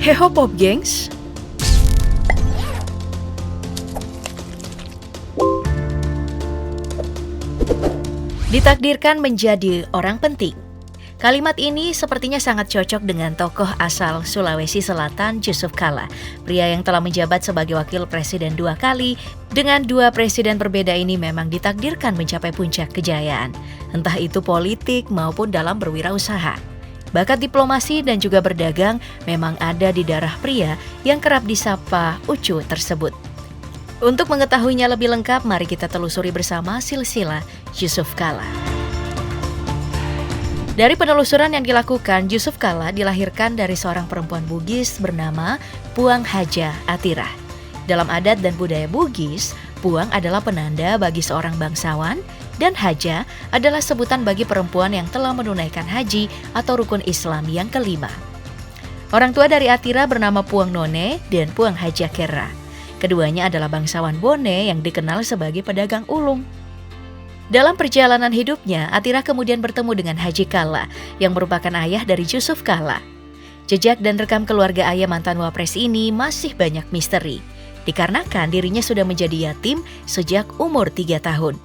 Heho Pop gengs, ditakdirkan menjadi orang penting. Kalimat ini sepertinya sangat cocok dengan tokoh asal Sulawesi Selatan, Jusuf Kalla, pria yang telah menjabat sebagai wakil presiden 2 kali. Dengan 2 presiden berbeda ini memang ditakdirkan mencapai puncak kejayaan, entah itu politik maupun dalam berwirausaha. Bakat diplomasi dan juga berdagang memang ada di darah pria yang kerap disapa Ucu tersebut. Untuk mengetahuinya lebih lengkap, mari kita telusuri bersama silsilah Jusuf Kalla. Dari penelusuran yang dilakukan, Jusuf Kalla dilahirkan dari seorang perempuan Bugis bernama Puang Haja Atirah. Dalam adat dan budaya Bugis, Puang adalah penanda bagi seorang bangsawan dan Haja adalah sebutan bagi perempuan yang telah menunaikan haji atau rukun Islam yang kelima. Orang tua dari Atirah bernama Puang None dan Puang Haja Kera. Keduanya adalah bangsawan Bone yang dikenal sebagai pedagang ulung. Dalam perjalanan hidupnya, Atirah kemudian bertemu dengan Haji Kalla yang merupakan ayah dari Jusuf Kalla. Jejak dan rekam keluarga ayah mantan wapres ini masih banyak misteri, dikarenakan dirinya sudah menjadi yatim sejak umur 3 tahun.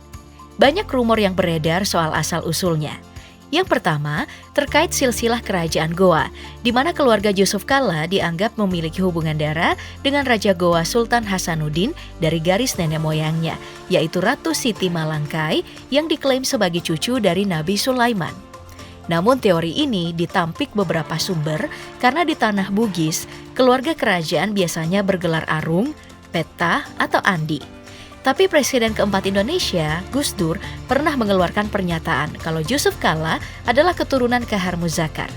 Banyak rumor yang beredar soal asal-usulnya. Yang pertama, terkait silsilah kerajaan Goa, di mana keluarga Jusuf Kalla dianggap memiliki hubungan darah dengan Raja Goa Sultan Hasanuddin dari garis nenek moyangnya, yaitu Ratu Siti Malangkai yang diklaim sebagai cucu dari Nabi Sulaiman. Namun teori ini ditampik beberapa sumber karena di tanah Bugis, keluarga kerajaan biasanya bergelar Arung, Peta, atau Andi. Tapi Presiden keempat Indonesia, Gus Dur, pernah mengeluarkan pernyataan kalau Jusuf Kalla adalah keturunan Kahar Muzakkar.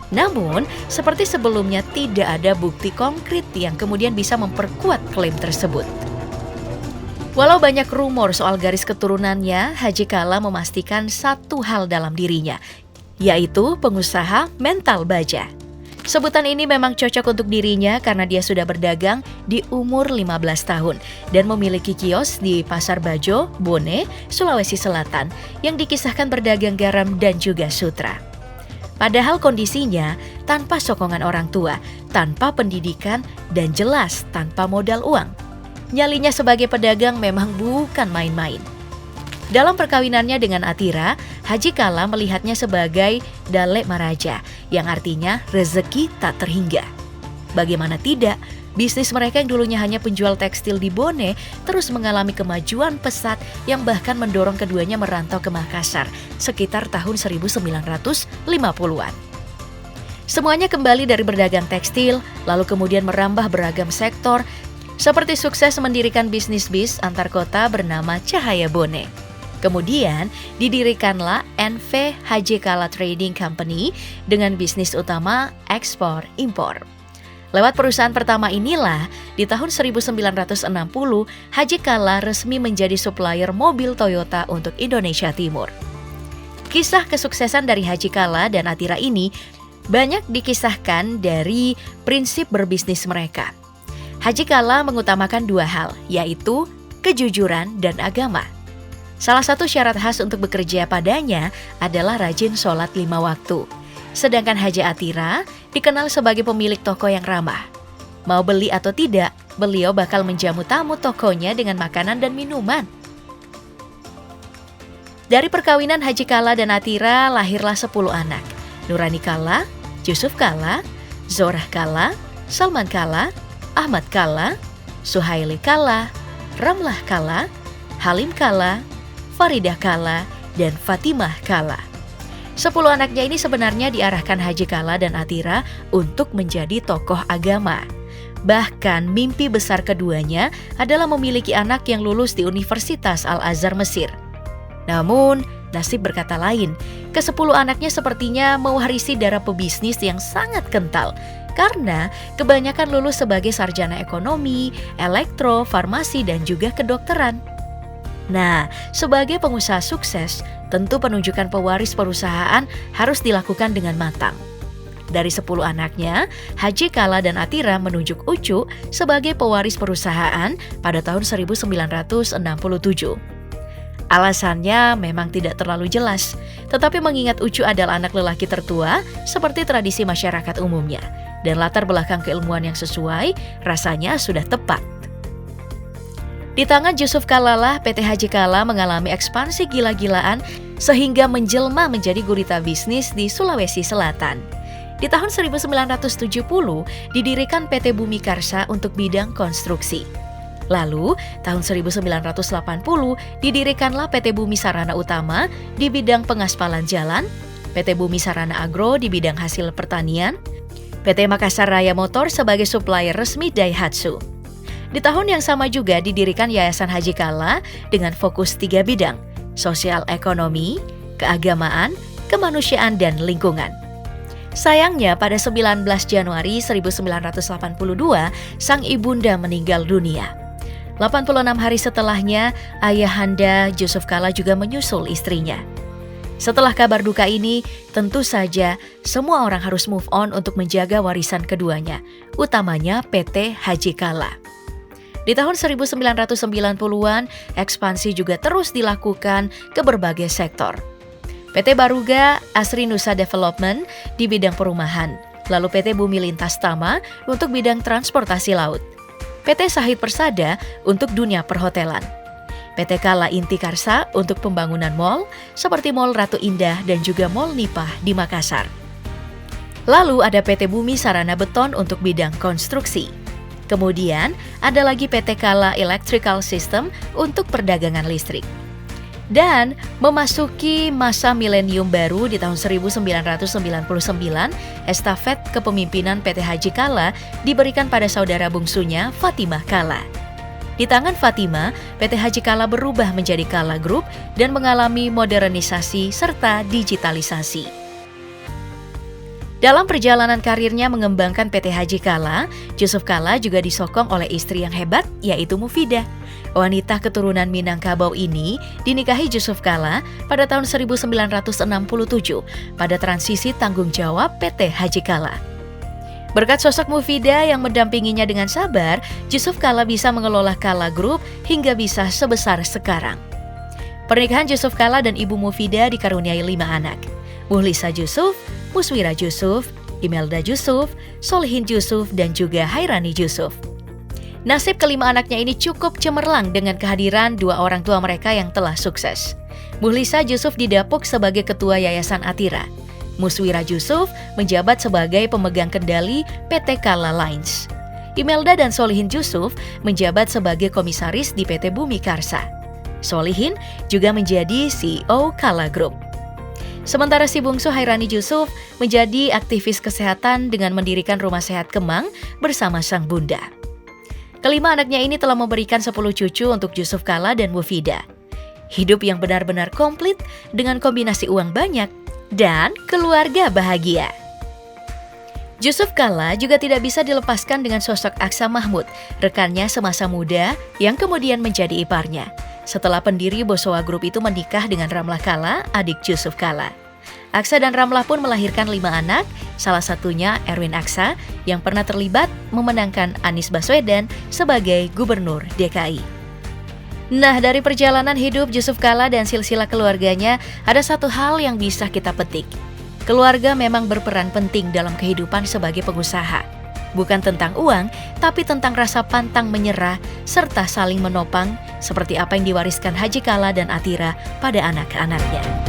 Namun, seperti sebelumnya tidak ada bukti konkret yang kemudian bisa memperkuat klaim tersebut. Walau banyak rumor soal garis keturunannya, Haji Kalla memastikan satu hal dalam dirinya, yaitu pengusaha mental baja. Sebutan ini memang cocok untuk dirinya karena dia sudah berdagang di umur 15 tahun dan memiliki kios di Pasar Bajo, Bone, Sulawesi Selatan yang dikisahkan berdagang garam dan juga sutra. Padahal kondisinya tanpa sokongan orang tua, tanpa pendidikan, dan jelas tanpa modal uang. Nyalinya sebagai pedagang memang bukan main-main. Dalam perkawinannya dengan Atirah, Haji Kalla melihatnya sebagai Dale Maraja, yang artinya rezeki tak terhingga. Bagaimana tidak, bisnis mereka yang dulunya hanya penjual tekstil di Bone terus mengalami kemajuan pesat yang bahkan mendorong keduanya merantau ke Makassar sekitar tahun 1950-an. Semuanya kembali dari berdagang tekstil, lalu kemudian merambah beragam sektor, seperti sukses mendirikan bisnis bis antar kota bernama Cahaya Bone. Kemudian didirikanlah NV Haji Kalla Trading Company dengan bisnis utama ekspor-impor. Lewat perusahaan pertama inilah, di tahun 1960, Haji Kalla resmi menjadi supplier mobil Toyota untuk Indonesia Timur. Kisah kesuksesan dari Haji Kalla dan Atirah ini banyak dikisahkan dari prinsip berbisnis mereka. Haji Kalla mengutamakan 2 hal, yaitu kejujuran dan agama. Salah satu syarat khas untuk bekerja padanya adalah rajin sholat 5 waktu. Sedangkan Haji Atirah dikenal sebagai pemilik toko yang ramah. Mau beli atau tidak, beliau bakal menjamu tamu tokonya dengan makanan dan minuman. Dari perkawinan Haji Kalla dan Atirah lahirlah 10 anak. Nurani Kalla, Jusuf Kalla, Zorah Kalla, Salman Kalla, Ahmad Kalla, Suhaili Kalla, Ramlah Kalla, Halim Kalla, Faridah Kalla, dan Fatimah Kalla. 10 anaknya ini sebenarnya diarahkan Haji Kalla dan Atirah untuk menjadi tokoh agama. Bahkan mimpi besar keduanya adalah memiliki anak yang lulus di Universitas Al-Azhar Mesir. Namun, nasib berkata lain. Ke-10 anaknya sepertinya mewarisi darah pebisnis yang sangat kental, karena kebanyakan lulus sebagai sarjana ekonomi, elektro, farmasi, dan juga kedokteran. Nah, sebagai pengusaha sukses, tentu penunjukan pewaris perusahaan harus dilakukan dengan matang. Dari 10 anaknya, Haji Kalla dan Atirah menunjuk Ucu sebagai pewaris perusahaan pada tahun 1967. Alasannya memang tidak terlalu jelas, tetapi mengingat Ucu adalah anak lelaki tertua seperti tradisi masyarakat umumnya, dan latar belakang keilmuan yang sesuai, rasanya sudah tepat. Di tangan Jusuf Kalla lah PT Haji Kalla mengalami ekspansi gila-gilaan sehingga menjelma menjadi gurita bisnis di Sulawesi Selatan. Di tahun 1970 didirikan PT Bumi Karsa untuk bidang konstruksi. Lalu, tahun 1980 didirikanlah PT Bumi Sarana Utama di bidang pengaspalan jalan, PT Bumi Sarana Agro di bidang hasil pertanian, PT Makassar Raya Motor sebagai supplier resmi Daihatsu. Di tahun yang sama juga didirikan Yayasan Haji Kalla dengan fokus 3 bidang, sosial ekonomi, keagamaan, kemanusiaan, dan lingkungan. Sayangnya pada 19 Januari 1982, sang ibunda meninggal dunia. 86 hari setelahnya, ayahanda Jusuf Kalla juga menyusul istrinya. Setelah kabar duka ini, tentu saja semua orang harus move on untuk menjaga warisan keduanya, utamanya PT Haji Kalla. Di tahun 1990-an, ekspansi juga terus dilakukan ke berbagai sektor. PT Baruga Asri Nusa Development di bidang perumahan, lalu PT Bumi Lintas Tama untuk bidang transportasi laut, PT Sahid Persada untuk dunia perhotelan, PT Kalla Inti Karsa untuk pembangunan mal seperti Mall Ratu Indah dan juga Mall Nipah di Makassar. Lalu ada PT Bumi Sarana Beton untuk bidang konstruksi. Kemudian ada lagi PT Kalla Electrical System untuk perdagangan listrik. Dan memasuki masa milenium baru di tahun 1999, estafet kepemimpinan PT Haji Kalla diberikan pada saudara bungsunya Fatimah Kalla. Di tangan Fatimah, PT Haji Kalla berubah menjadi Kalla Group dan mengalami modernisasi serta digitalisasi. Dalam perjalanan karirnya mengembangkan PT Haji Kalla, Jusuf Kalla juga disokong oleh istri yang hebat, yaitu Mufidah. Wanita keturunan Minangkabau ini dinikahi Jusuf Kalla pada tahun 1967 pada transisi tanggung jawab PT Haji Kalla. Berkat sosok Mufidah yang mendampinginya dengan sabar, Jusuf Kalla bisa mengelola Kalla Group hingga bisa sebesar sekarang. Pernikahan Jusuf Kalla dan Ibu Mufidah dikaruniai 5 anak. Muhlisa Jusuf, Muswira Jusuf, Imelda Jusuf, Solihin Jusuf, dan juga Hairani Jusuf. Nasib kelima anaknya ini cukup cemerlang dengan kehadiran 2 orang tua mereka yang telah sukses. Muhlisa Jusuf didapuk sebagai ketua Yayasan Atira. Muswira Jusuf menjabat sebagai pemegang kendali PT Kalla Lines. Imelda dan Solihin Jusuf menjabat sebagai komisaris di PT Bumi Karsa. Solihin juga menjadi CEO Kalla Group. Sementara si bungsu Hairani Jusuf menjadi aktivis kesehatan dengan mendirikan Rumah Sehat Kemang bersama sang bunda. Kelima anaknya ini telah memberikan 10 cucu untuk Jusuf Kalla dan Mufidah. Hidup yang benar-benar komplit dengan kombinasi uang banyak dan keluarga bahagia. Jusuf Kalla juga tidak bisa dilepaskan dengan sosok Aksa Mahmud, rekannya semasa muda yang kemudian menjadi iparnya. Setelah pendiri Bosowa Group itu menikah dengan Ramlah Kalla, adik Jusuf Kalla. Aksa dan Ramlah pun melahirkan 5 anak, salah satunya Erwin Aksa yang pernah terlibat memenangkan Anies Baswedan sebagai Gubernur DKI. Nah, dari perjalanan hidup Jusuf Kalla dan silsilah keluarganya, ada satu hal yang bisa kita petik. Keluarga memang berperan penting dalam kehidupan sebagai pengusaha. Bukan tentang uang, tapi tentang rasa pantang menyerah serta saling menopang seperti apa yang diwariskan Haji Kalla dan Atira pada anak-anaknya.